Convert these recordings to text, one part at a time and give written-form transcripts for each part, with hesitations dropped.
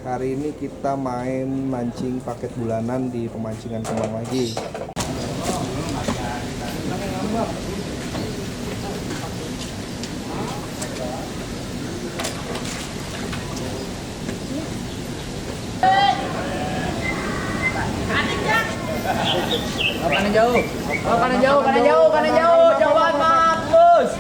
Hari ini kita main mancing paket bulanan di pemancingan Kembang lagi. Kanan jauh. Oh, kanan jauh, kanan jauh, kanan jauh. Jauhan, Markus.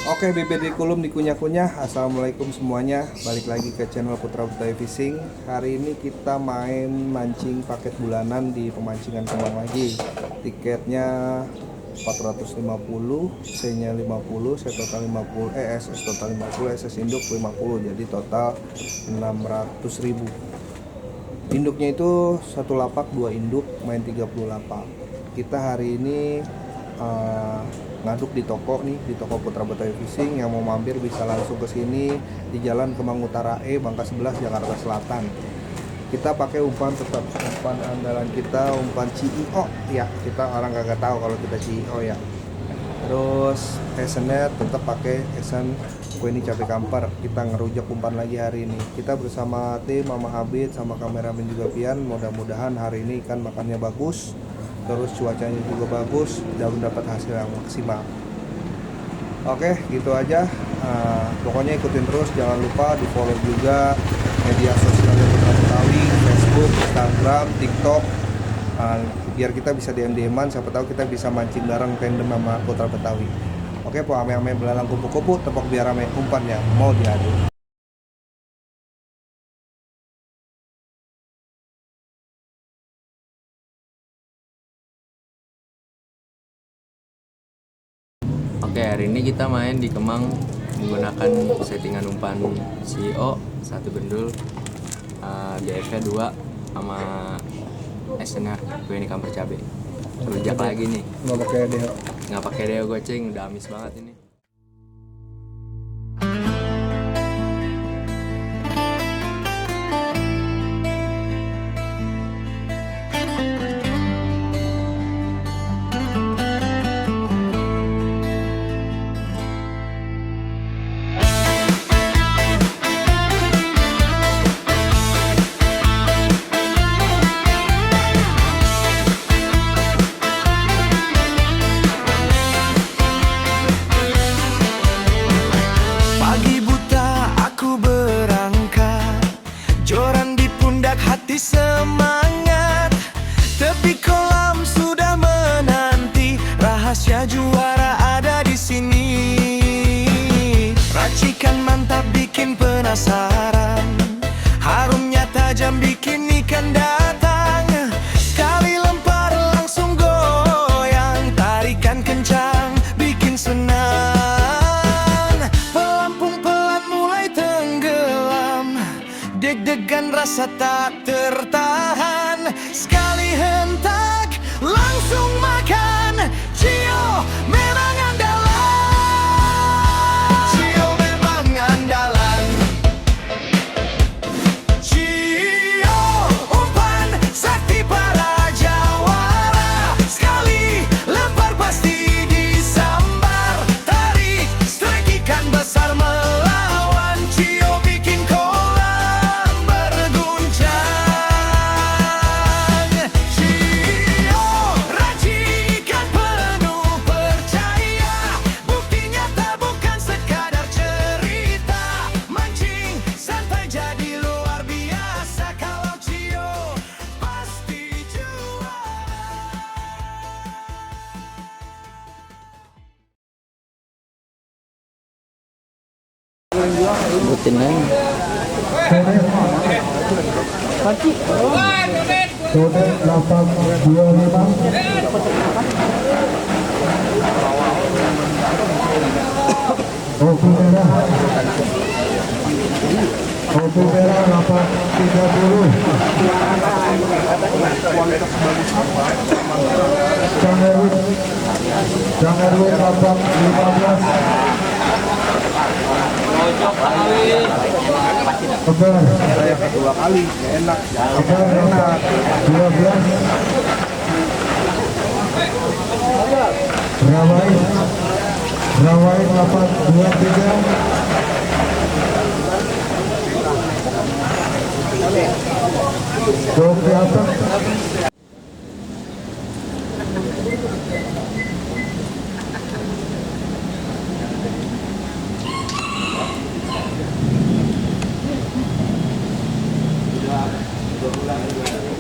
Oke, bibir dikulum dikunyah-kunyah. Assalamualaikum semuanya. Balik lagi ke channel Putra Betawi Fishing. Hari ini kita main mancing paket bulanan di pemancingan Kembang lagi. Tiketnya 450, C-nya 50, C total 50, SS total 50, SS induk 50. Jadi total 600.000. Induknya itu satu lapak 2 induk, main 30 lapak. Kita hari ini ngaduk di toko nih, di toko Putra Betawi Fishing. Yang mau mampir bisa langsung ke sini di Jalan Kemang Utara E, Bangka 11, Jakarta Selatan. Kita pakai umpan, tetap umpan andalan kita, umpan CEO ya. Kita orang kagak tahu kalau kita CEO ya. Terus Esennya tetap pakai Esen Kueni Cabe Kamper. Kita ngerujak umpan lagi hari ini. Kita bersama tim Mama Habib sama kameramen juga Pian. Mudah-mudahan hari ini ikan makannya bagus. Terus cuacanya juga bagus dan mendapat hasil yang maksimal. Oke, gitu aja. Pokoknya ikutin terus, jangan lupa di follow juga media sosial Putra Betawi, Facebook, Instagram, TikTok, biar kita bisa DM-an, siapa tahu kita bisa mancing bareng tandem sama Putra Betawi. Oke, po ame-ame belalang kupu-kupu, tepok biar ame umpannya mau diadu. Oke, hari ini kita main di Kemang menggunakan settingan umpan CEO 1 bendul, GF 2 sama Esennya Kueni Kamper Cabe. Rujak lagi nih. Nggak pakai deo goceng, udah amis banget ini. Hati semangat, tepi kolam sudah menanti. Rahasia juara ada di sini. Racikan mantap bikin penasaran, harumnya tajam bikin ikan datang. Sekali lempar langsung goyang, tarikan kencang bikin senang. Pelampung pelan mulai tenggelam, deg-degan rasa tak tertahan. Sekali hentak langsung makan. Cio memang andalan, Cio memang andalan. Cio umpan sakti para jawara. Sekali lempar pasti disambar. Tarik strike ikan besar melawan. Cio bikin kolam berguncang. Cio racikan penuh percaya. Bukti nyata bukan sekadar cerita. Mancing santai jadi luar biasa. Kalau Cio pasti juara. Rutin aja. Kode 825 Kopi merah. Kopi merah 830. Cang Erwin 815. Kebar. Saya 2 kali, nggak enak. Kebar 12. Rawai 823. Kopi atas.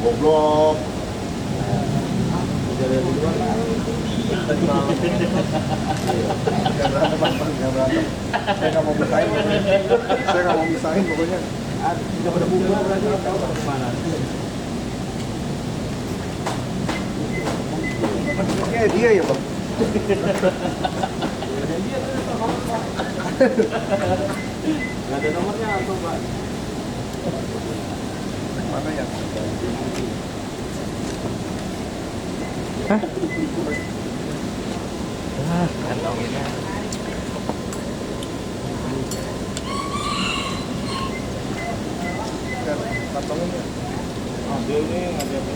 Goblok. Saya nggak mau misahin pokoknya. Saya nggak mau misahin pokoknya. Udah pada bubur berarti tahu kemana. Kayak dia ya bang. Gak ada nomornya atau pak? Mana ya? Kantonginnya. Kantongnya. Ada ini, ada ini.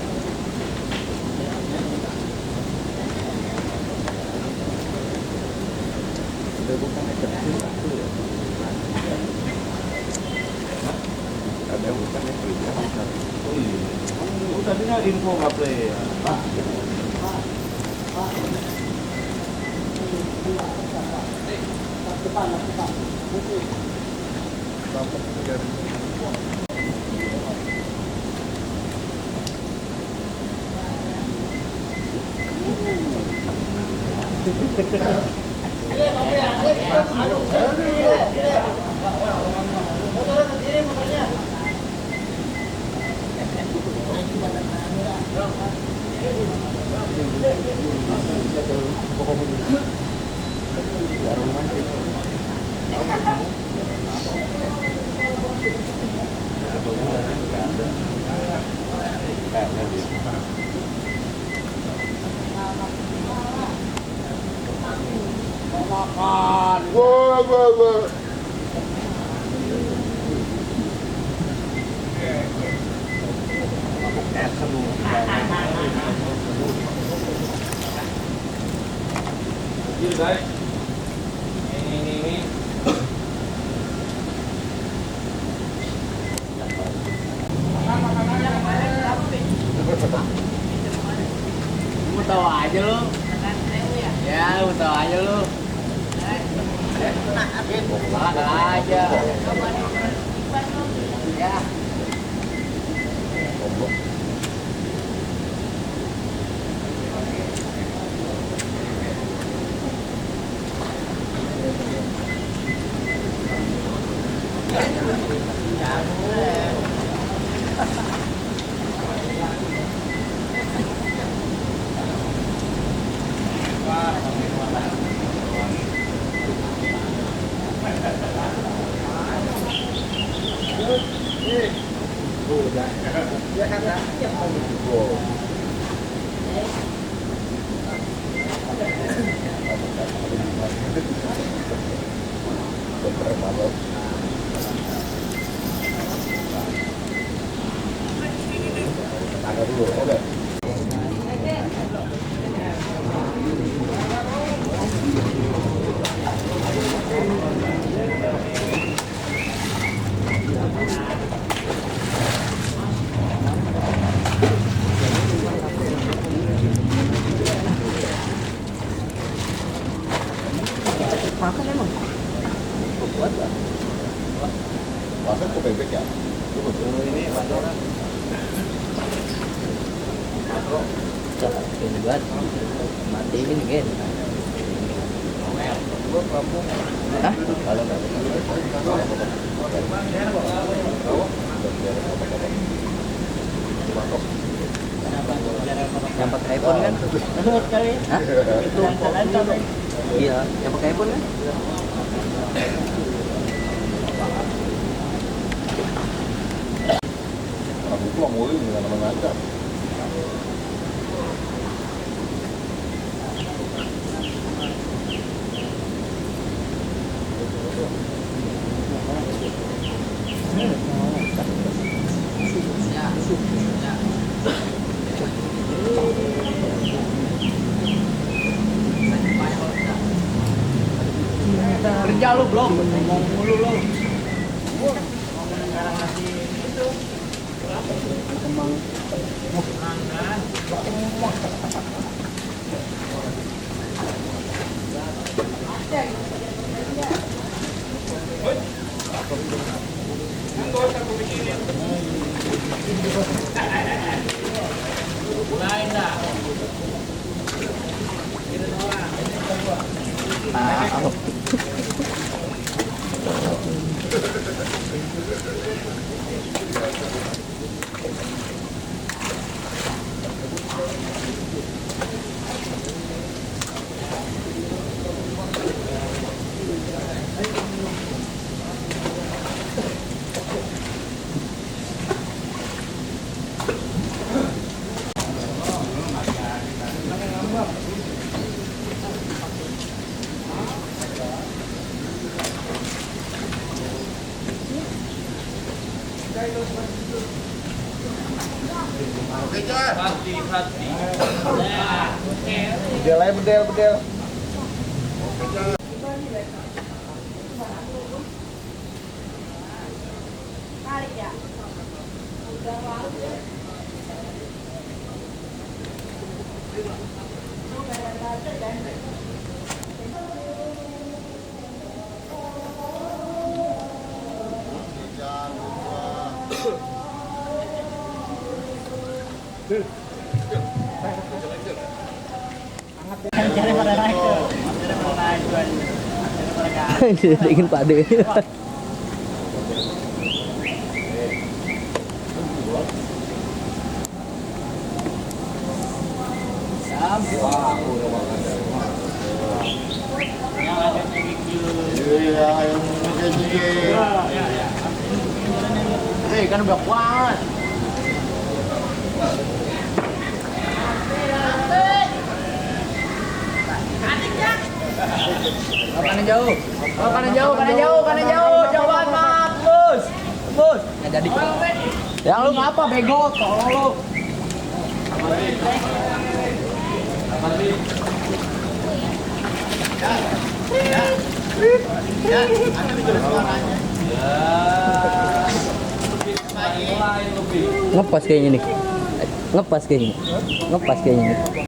Ada bukan kecil satu ya. Ada bukan kecil satu. Oh iya. Oh tadinya info nggak play ya. Lu tahu aja lu. Ya, lu tahu aja lu. Makan aja. Ya. Masa kok bebek ya? Ini Ini buat matiin kan. Hah? Yang pakai iPhone kan? Hah? Itu iya, yang pakai iPhone kan? Rambut gua mulu dengan nama ngajak. Kerja lu belum? Ngomong mulu lu. Bedel aja, bedel. Ingin pade. Kan udah kuat. Kanan jauh. Kanan jauh. Jauhan, Mat. Bus. Nggak jadi. Yang lu ngapa bego? Tolong lu. Ngepas kayaknya nih. Ngepas kayaknya nih.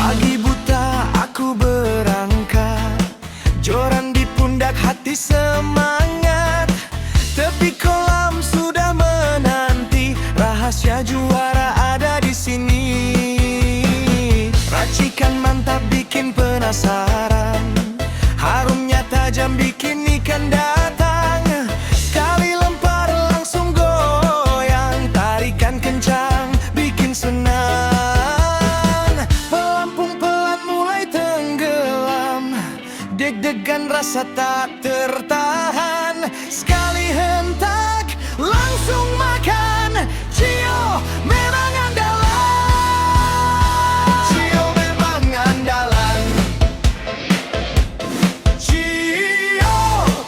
Pagi buta aku berangkat, joran di pundak hati semangat. Tepi kolam sudah menanti, rahasia juara ada di sini. Racikan mantap bikin penasaran, harumnya tajam bikin ikan datang. Sekali lempar langsung goyang, tarikan kencang bikin senang. Pelampung pelan mulai tenggelam, deg-degan rasa tak tertahan. Sekali hentak langsung makan, Cio memang andalan. Cio memang andalan. Cio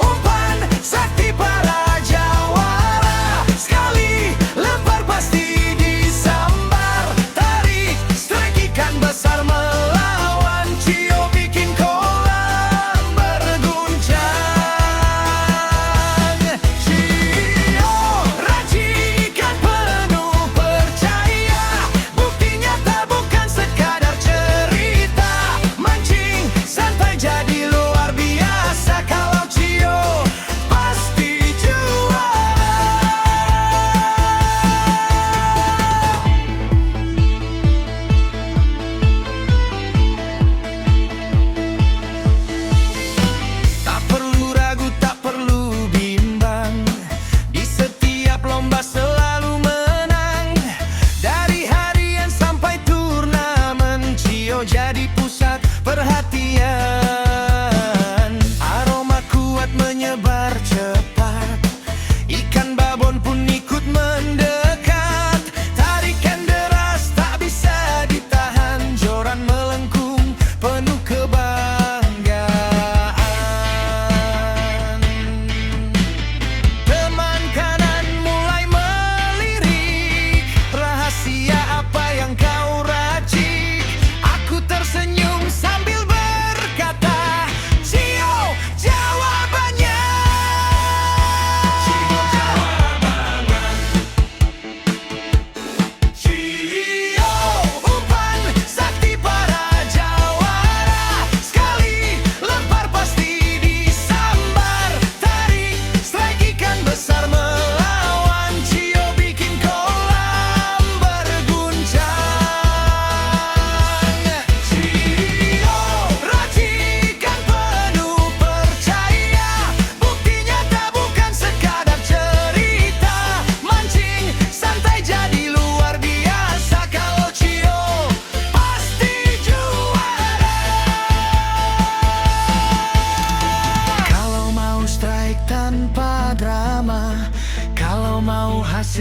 umpan sakti para jawara, sekali lempar pasti disambar. Tarik strike ikan besar melawan, Cio bikin kolam berguncang. Cio racikan penuh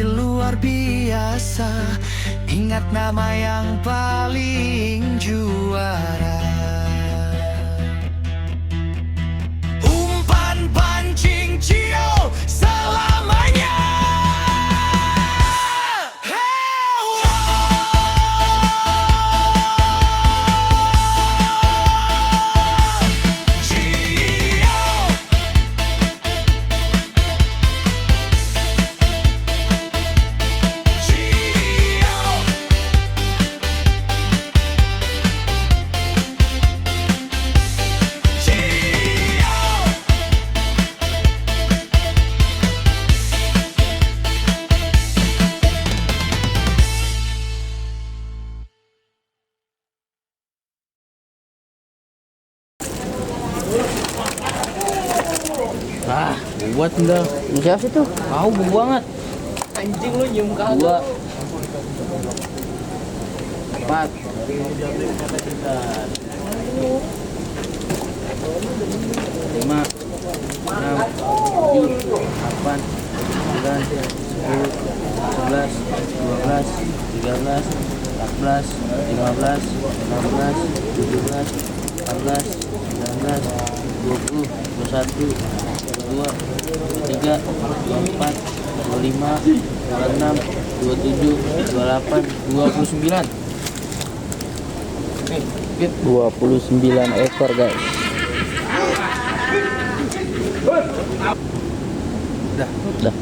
hasil luar biasa. Ingat nama yang paling juara. Umpan pancing Cio selamanya. Ah, buat udah. Siapa sih tuh? Mau bau banget. Anjing lu nyium kagak. 2 4 5 6 7 8 9 10 11 12 13 14 15 16 17 18 19 20 21 22 23 24 25 26 27 28 29. Oke, 29 ekor guys. Udah.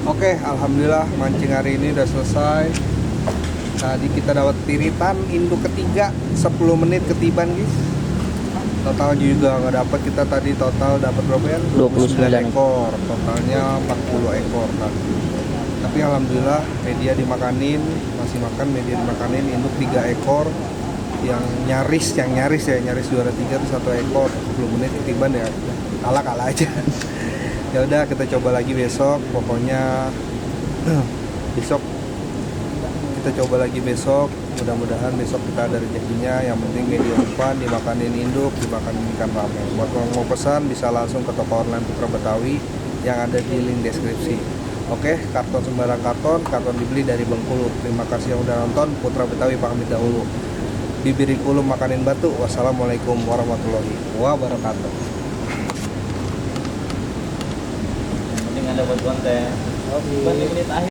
Oke, alhamdulillah mancing hari ini udah selesai. Tadi kita dapat tiritan induk ketiga 10 menit ketiban guys. Total juga nggak dapat, kita tadi total dapat berapa ya? 29 ekor, totalnya 40 ekor kan. Tapi alhamdulillah media dimakanin, masih makan media dimakanin induk 3 ekor yang nyaris juara 3 tuh 1 ekor 10 menit ketiban ya kalah aja. Ya udah kita coba lagi besok, pokoknya besok kita coba lagi besok, mudah-mudahan besok kita ada rezekinya. Yang penting media umpan dimakanin induk, dimakanin ikan ramen. Buat yang mau pesan bisa langsung ke toko online Putra Betawi yang ada di link deskripsi. Oke, karton sembarang karton dibeli dari Bengkulu. Terima kasih yang udah nonton. Putra Betawi pamit dahulu. Bibir kulum makanin batu. Wassalamualaikum warahmatullahi wabarakatuh. Penting ada buat konten. 20 menit akhir.